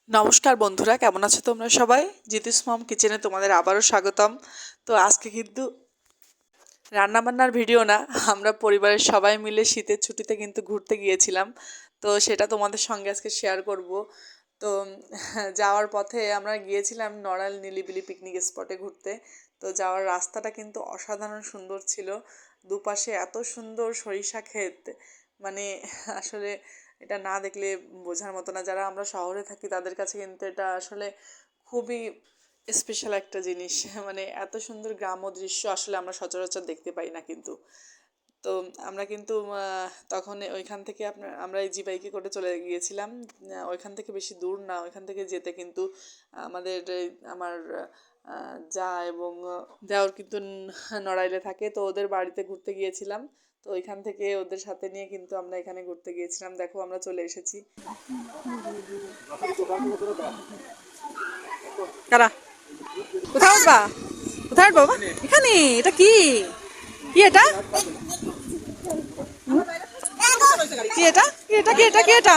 নমস্কার বন্ধুরা, কেমন আছো তোমরা সবাই? জিতুস মম কিচেনে তোমাদের আবারও স্বাগতম। তো আজকে কিন্তু রান্নাবান্নার ভিডিও না, আমরা পরিবারের সবাই মিলে শীতের ছুটিতে কিন্তু ঘুরতে গিয়েছিলাম। তো সেটা তোমাদের সঙ্গে আজকে শেয়ার করব। তো যাওয়ার পথে আমরা গিয়েছিলাম নড়াইল নিলিবিলি পিকনিক স্পটে ঘুরতে। তো যাওয়ার রাস্তাটা কিন্তু অসাধারণ সুন্দর ছিল। দুপাশে এত সুন্দর সরিষা ক্ষেত, মানে আসলে এটা না দেখলে বোঝার মতো না। যারা আমরা শহরে থাকি তাদের কাছে কিন্তু এটা আসলে খুবই স্পেশাল একটা জিনিস। মানে এত সুন্দর গ্রাম্য দৃশ্য আসলে আমরা সচরাচর দেখতে পাই না কিন্তু। তো আমরা কিন্তু তখন ওইখান থেকে আমরা এই জি বাইকে করে চলে গিয়েছিলাম। ওইখান থেকে বেশি দূর না, ওইখান থেকে যেতে কিন্তু আমাদের আমার যা এবং দেওর কিন্তু নড়াইলে থাকে, তো ওদের বাড়িতে ঘুরতে গিয়েছিলাম। তো ওইখান থেকে ওদের সাথে নিয়ে কিন্তু আমরা এখানে ঘুরতে গিয়েছিলাম। দেখো আমরা চলে এসেছি। কারা কোথায় উঠবা? কোথায় উঠবা বাবা? এখানে? এটা কি? কি এটা? কি এটা? কি এটা? কি এটা? কি এটা?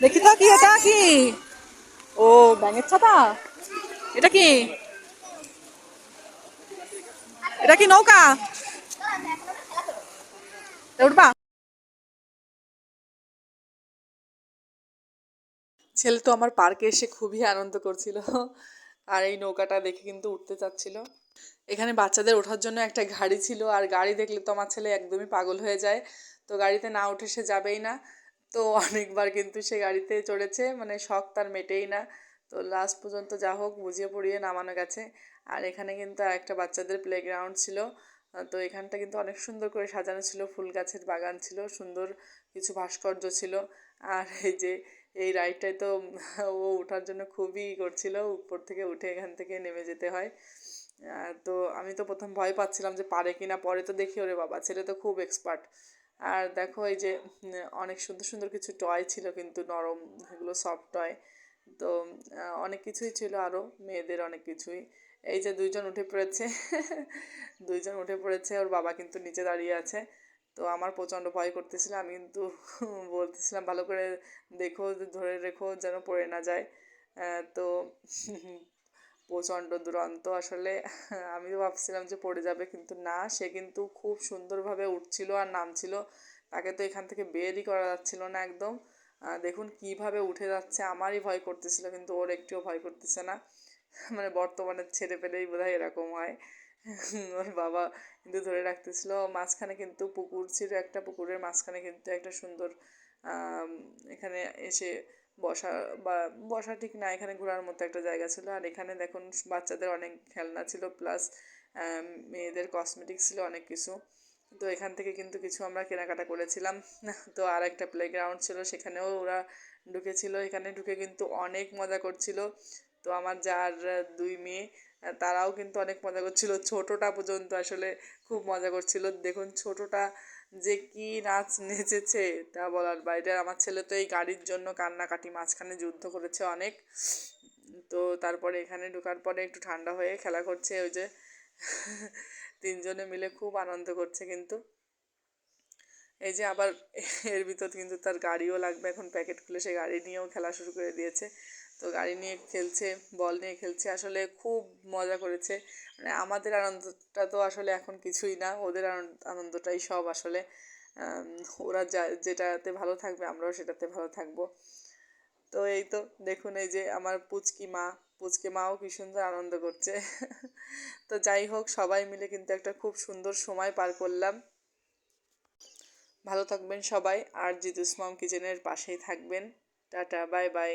দেখি তো, কি এটা? কি? ও, ব্যাঙের ছাতা। এটা কি? এটা কি নৌকা? উঠবা? ছেলে তো আমার পার্কে এসে খুবই আনন্দ করছিল, আর এই নৌকাটা দেখে কিন্তু উঠতে চাচ্ছিল। এখানে বাচ্চাদের ওঠার জন্য একটা গাড়ি ছিল, আর গাড়ি দেখলে তো আমার ছেলে একদমই পাগল হয়ে যায়। তো গাড়িতে না উঠে সে যাবেই না। তো অনেকবার কিন্তু সে গাড়িতে চড়েছে, মানে শখ তার মেটেই না। তো লাস্ট পর্যন্ত যা হোক বুঝিয়ে পড়িয়ে নামানো গেছে। আর এখানে কিন্তু আর একটা বাচ্চাদের প্লেগ্রাউন্ড ছিল। তো এখানটা কিন্তু অনেক সুন্দর করে সাজানো ছিল, ফুল গাছের বাগান ছিল, সুন্দর কিছু ভাস্কর্য ছিল। আর এই যে এই রাইডটায় তো ও ওঠার জন্য খুবই করছিল, উপর থেকে উঠে এখান থেকে নেমে যেতে হয়। তো আমি তো প্রথম ভয় পাচ্ছিলাম যে পারে কি না, পরে তো দেখি ওরে বাবা, ছেলে তো খুব এক্সপার্ট। আর দেখো এই যে অনেক সুন্দর সুন্দর কিছু টয় ছিল কিন্তু নরম, এগুলো সফট টয়। তো অনেক কিছুই ছিল, আরও মেয়েদের অনেক কিছুই। এই যে দুইজন উঠে পড়েছে দুইজন উঠে পড়েছে, ওর বাবা কিন্তু নিচে দাঁড়িয়ে আছে। তো আমার প্রচণ্ড ভয় করতেছিল, আমি কিন্তু বলতেছিলাম ভালো করে দেখো, ধরে রেখো যেন পড়ে না যায়। তো প্রচণ্ড দুরন্ত আসলে। আমিও ভাবছিলাম যে পড়ে যাবে, কিন্তু না, সে কিন্তু খুব সুন্দরভাবে উঠছিল আর নামছিল। তাকে তো এখান থেকে বেরই করা যাচ্ছিল না একদম। দেখুন কিভাবে উঠে যাচ্ছে, আমারই ভয় করতেছিল, কিন্তু ওর একটুও ভয় করতেছে না। মানে বর্তমানে ছেড়ে পেলেই বোধহয় এরকম হয়। ওর বাবা কিন্তু ধরে রাখতেছিল। মাঝখানে কিন্তু পুকুর ছিল, একটা পুকুরের মাঝখানে কিন্তু একটা সুন্দর এখানে এসে বসা, বা বসা ঠিক না, এখানে ঘোরার মতো একটা জায়গা ছিল। আর এখানে দেখুন বাচ্চাদের অনেক খেলনা ছিল, প্লাস মেয়েদের কসমেটিক্স ছিল অনেক কিছু। তো এখান থেকে কিন্তু কিছু আমরা কেনাকাটা করেছিলাম। তো আর একটা প্লেগ্রাউন্ড ছিল, সেখানেও ওরা ঢুকেছিল। এখানে ঢুকে কিন্তু অনেক মজা করছিল। তো আমার যার দুই মেয়ে, তারাও কিন্তু অনেক মজা করছিল, ছোটোটা পর্যন্ত আসলে খুব মজা করছিল। দেখুন ছোটোটা যে কি নাচ নেচেছে তা বলার বাইরে। আমার ছেলে তো এই গাড়ির জন্য কান্নাকাটি, মাঝখানে যুদ্ধ করেছে অনেক। তো তারপরে এখানে ঢোকার পরে একটু ঠান্ডা হয়ে খেলা করছে, ওই যে তিনজনে মিলে খুব আনন্দ করছে কিন্তু। এই যে আবার এর ভিতর কিন্তু তার গাড়িও লাগবে, এখন প্যাকেট খুলে সে গাড়ি নিয়েও খেলা শুরু করে দিয়েছে। তো গাড়ি নিয়ে খেলছে, বল নিয়ে খেলছে, আসলে খুব মজা করেছে। মানে আমাদের আনন্দটা তো আসলে এখন কিছুই না, ওদের আনন্দটাই সব আসলে। ওরা যেটাতে ভালো থাকবে আমরাও সেটাতে ভালো থাকবো। তো এই তো দেখুন, এই যে আমার পুচকি মাও কি সুন্দর আনন্দ করছে। তো যাই হোক, সবাই মিলে কিন্তু একটা খুব সুন্দর সময় পার করলাম। ভালো থাকবেন সবাই, আর জিতুস মম কিচেনের পাশেই থাকবেন। Tata, bye bye.